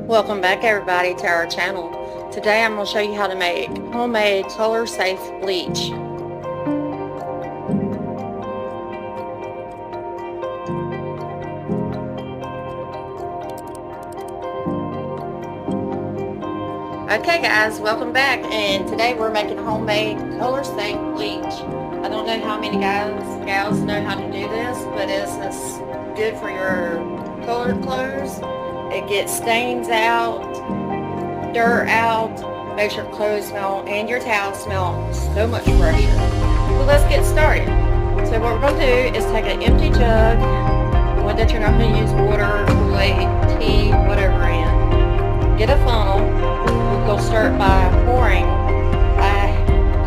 Welcome back everybody to our channel. Today I'm going to show you how to make homemade Color Safe Bleach. Okay guys, welcome back, and today we're making homemade Color Safe Bleach. I don't know how many gals know how to do this, but it's good for your colored clothes. It gets stains out, dirt out, makes your clothes smell and your towels smell so much fresher. So let's get started. So what we're going to do is take an empty jug, one that you're not going to use water, Kool-Aid, tea, whatever in. Get a funnel. We'll start by pouring a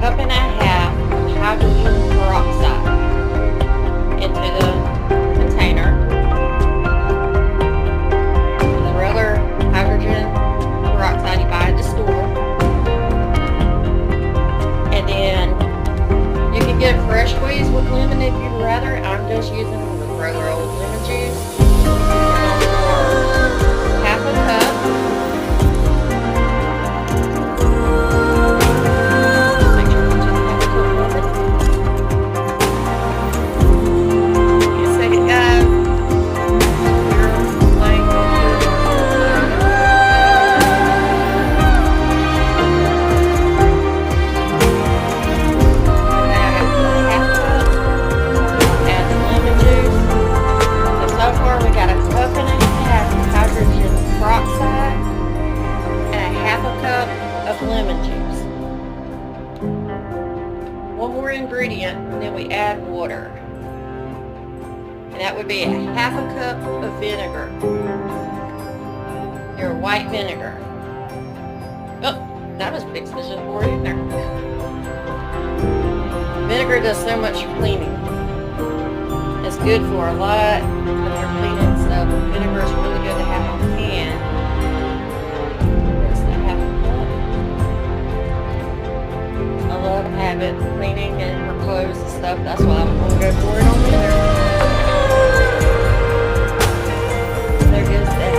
cup and a half of hydrogen peroxide into the container. The regular hydrogen peroxide you buy at the store. And then you can get a fresh squeeze with lemon if you'd rather. I'm just using the regular old lemon juice. Half a cup. Lemon juice. One more ingredient, and then we add water. And that would be a half a cup of vinegar. Your white vinegar. Oh, that was big suspicious for you there. Vinegar does so much cleaning. It's good for a lot of your cleaning stuff. Vinegar is really good to have on hand. Have it cleaning and for clothes and stuff. That's why I'm going to go for it on there. There goes that.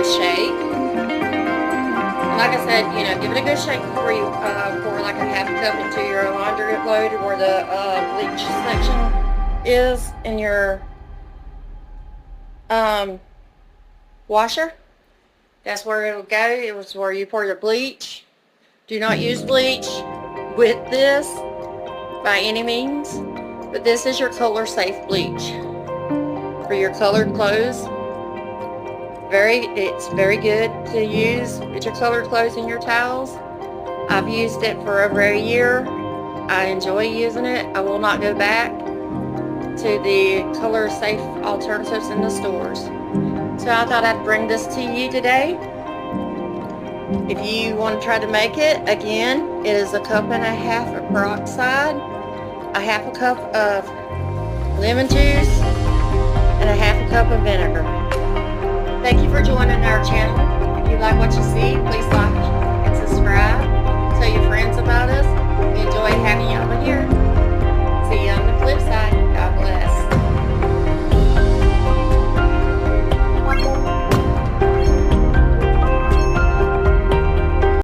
Shake. And like I said, you know, give it a good shake before you pour like a half a cup into your laundry load where the bleach section is in your washer. That's where it'll go. It was where you pour your bleach. Do not use bleach with this by any means, but this is your Color Safe Bleach for your colored clothes. It's very good to use with your colored clothes and your towels. I've used it for over a year. I enjoy using it. I will not go back to the Color Safe alternatives in the stores. So I thought I'd bring this to you today. If you want to try to make it, again, it is a cup and a half of peroxide a half a cup of lemon juice, and a half a cup of vinegar.